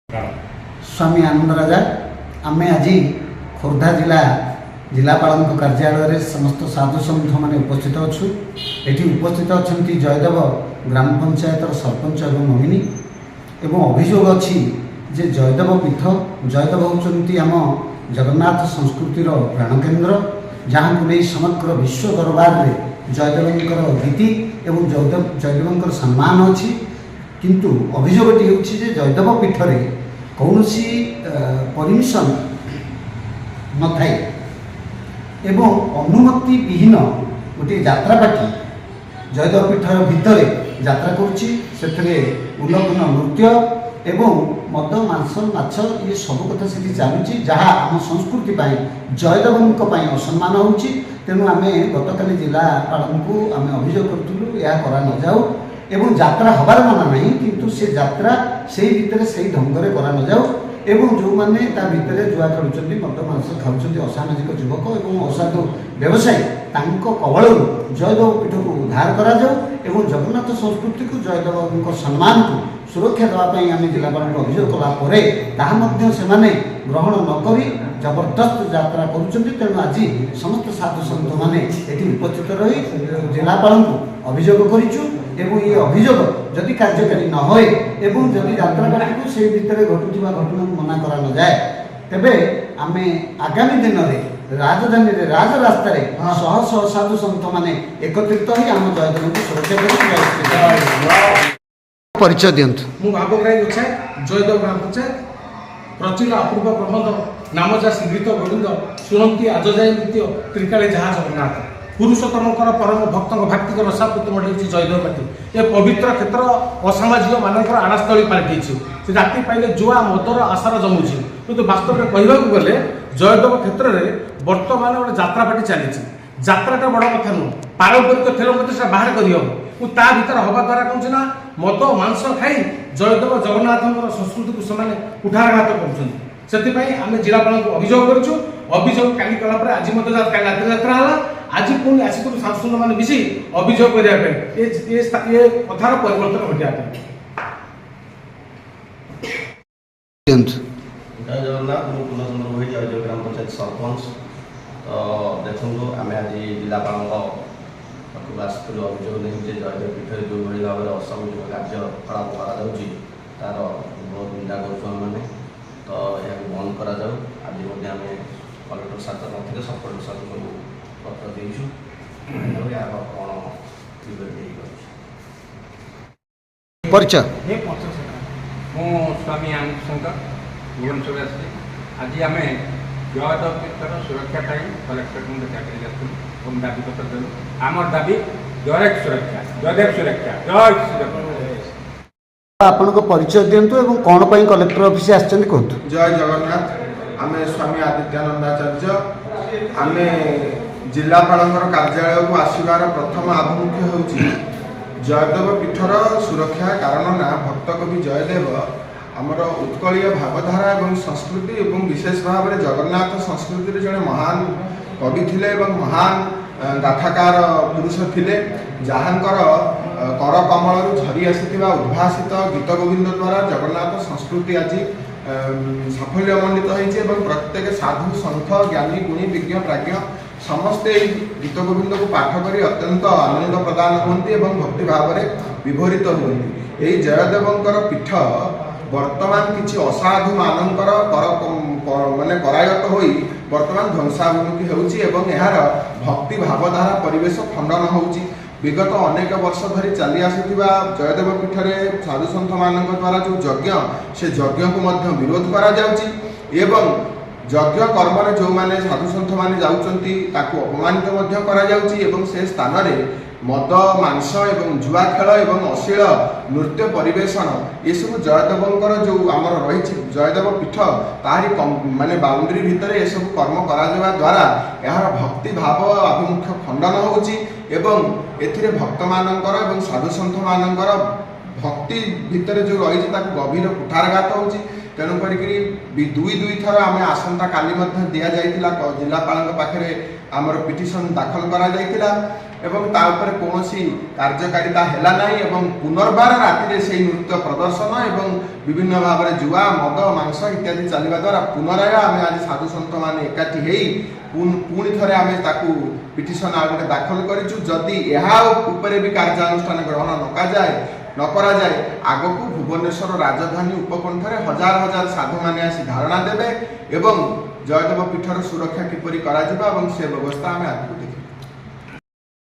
स्वामी आनंद राजा आमे आज खोर्धा जिलापाल कार्यालय समस्त साधु सन्थ मैंने उपस्थित अच्छु ये उपस्थित अच्छा जयदेव ग्राम पंचायत सरपंच और नमिनी एवं अभियोग अच्छी जे जयदेव पीठ जयदेव होती आम जगन्नाथ संस्कृतिर प्राणकेन्द्र जहाँ को नहीं समग्र विश्व दरबार में जयदेवर गीति एवं जयदेवर सम्मान अच्छी किंतु अभियोगटी हूँ जयदेव पीठ में कौन परमिशन न थाए एवं अनुमति विहीन गोटे यात्रा पार्टी जयदेव पीठर भितर यात्रा करुच्ची उल्लघन नृत्य एवं मद मांस माछ ये सब कथा से चलुची जहाँ आम संस्कृति जयदेव असम्मान होची तेणु आम गतकाली जिलापाल को आम अभियोग करूँ यह करा न जाऊ एवं यात्रा हबार मना नहीं किंतु से यात्रा से भितर से ढंग करा न जाऊ एवं जो मैंने भितर जुआ खेलुंट मद मांस खाऊँ असामाजिक युवक और असाधु व्यवसायी कबल जयदेव पीठ को उद्धार करा जाऊ एवं जगन्नाथ संस्कृति को जयदेव सम्मान को सुरक्षा देवाई आम जिलापाल अभियोग कलापर से ग्रहण नक जबरदस्त यात्रा करुँच आज समस्त साधु सन्त मैंने ये उपस्थित रही जिलापाल को अभियोग करूँ एवं ये अभियोग जदि कार्यकारी न होए एवं जदि यात्रा पार्टी को से भितर घटुवा घटना को मना करा न जाए तेबे आमे आगामी दिन में राजधानी राजरास्तार शह शह साधु सन्थ मैंने एकत्रित हो आम जयदेव को सुरक्षा परिचय दिंतु भावग्राही गोसाई जयदेव ग्राम पंचायत प्रचुर अपूर्व प्रबंध नामजा श्रीगीत गोविंद शुणती आज जाए नृत्य त्रिकाले जहाँ जगन्नाथ पुरुषोत्तमकर परम भक्त भक्ति रसापूत मढ़ी जयदेव पार्टी ये पवित्र क्षेत्र असामाजिक मानकर आड़ास्थली पलटि से राति पाइले जुआ मदर आशार जमुची किंतु वास्तव में कहवाक गले जयदेव क्षेत्र में बर्तमान गोटे जात्रा पार्टी चली जात्राटा बड़ कथा नुह पारंपरिक खेल मत बाहर करहब ता भर हवा द्वारा कौन ना मद मांस खाई जयदेव जगन्नाथ संस्कृति को से कुठारघात कर आम जिलापाल को अभियोग करूँ अभियोग काली कलापर आज रात्रि यात्रा है आज पुणी आसिक सांसद मैंने मिसी अभियोग करने कथार परिवर्तन घटापी जय जगन्नाथ मु पूर्णचंद्र भोई जयदेव ग्राम पंचायत सरपंच तो देखो आम आज जिलापाल आसलु अभियोग नहीं जयदेव पीठ जो भाव में असामाजिक कार्यकलाप तार बहुत निंदा करें तो यह बंद करा जाऊ आज आम कलेक्टर साथ नथिले सब कलेक्टर साथ सब पत्र देचु यार कौन परिचय मु स्वामी आनंद शंकर भुवनेश्वर आसी आज आम जयदेव पीठर सुरक्षा कलेक्टर को देखा कर दाबी पत्र देलु आम दाबी जयदेव सुरक्षा जय श्री आपण को परिचय दिंतु एवं कौन पाई कलेक्टर ऑफिस आछन कहतु। जय जगन्नाथ आमे स्वामी आदित्यानंदाचार्य आमे जिलापाल कार्यालय को आसबार प्रथम आभिमुख्य होची जयदेव पीठर सुरक्षा कारण ना भक्त कवि जयदेव आमर उत्कलीय भावधारा और संस्कृति और विशेष भाव में जगन्नाथ संस्कृति जड़े महान कवि थिले महान गाथाकार पुरुष थिले जहाँकर कर कमल झरी आसीथिबा उद्भासित गीत गोविंद द्वारा जगन्नाथ संस्कृति आज साफल्यमंडित होइछे एवं प्रत्येक साधु सन्थ ज्ञानी गुणी विज्ञ प्राज्ञ समस्ते गीत गोविंद को पाठ करी अत्यंत आनंद प्रदान होती एवं भक्ति भाव में विभोरित होती यही जयदेवंकर पीठ वर्तमान किछि असाधु मानकर माने करायत होई वर्तमान ध्वंसाभिमुखी होउछि एवं यार भक्ति भावधारा परिवेश खंडन होउछि विगत अनेक वर्ष धरी चली आसुथिबा जयदेव पीठ में साधु सन्थ मान द्वारा जो यज्ञ से यज्ञ को मध्य विरोध करा जाउछि एवं यज्ञ कर्म जो माने साधु सन्थ माने जाउचंती ताको अपमानित मध्य करा जाउछि एवं से स्थान रे मद मांस एवं जुआ खेल एवं अश्लील नृत्य परिवेषण ये सब जयदेवंकर जो आमर रही जयदेव पीठ तारी माने बाउंड्री भितर ये सब कर्म करा जावा द्वारा यार भक्ति भाव अभिमुख्य खंडन होउछि एवं एथिरे भक्त मानकर एवं साधु सन्थ मानकर भक्ति भितर जो रही गभीर कुठारघात होउछि तेणु करी दुई थर आम आसंता काली दि जाइतिला जिलापाल पाखे आमर पिटिशन दाखल करा जाइतिला ଏବଂ ତା ଉପରେ କୌଣସି କାର୍ଯ୍ୟକାରିତା ହେଲା ନାହିଁ ଏବଂ ପୁନର୍ବାର ରାତିରେ ସେହି ନୃତ୍ୟ ପ୍ରଦର୍ଶନ ଏବଂ ବିଭିନ୍ନ ଭାବରେ ଜୁଆ ମଦ ମାଂସ ଇତ୍ୟାଦି ଚାଲିବା ଦ୍ୱାରା ପୁନରାୟ ଆମେ ଆଜି ସାଧୁସନ୍ଥମାନେ ଏକାଠି ହେଇ ପୁଣି ଥରେ ଆମେ ତାକୁ ପିଟିସନ ଆଉ ଗୋଟେ ଦାଖଲ କରିଛୁ। ଯଦି ଏହା ଉପରେ ବି କାର୍ଯ୍ୟାନୁଷ୍ଠାନ ଗ୍ରହଣ ନ କରାଯାଏ ଆଗକୁ ଭୁବନେଶ୍ୱର ରାଜଧାନୀ ଉପକଣ୍ଠରେ ହଜାର ହଜାର ସାଧୁମାନେ ଆସି ଧାରଣା ଦେବେ ଏବଂ ଜୟଦେବ ପୀଠର ସୁରକ୍ଷା କିପରି କରାଯିବ ଏବଂ ସେ ବ୍ୟବସ୍ଥା ଆମେ ଆଗକୁ ଦେଖିବା।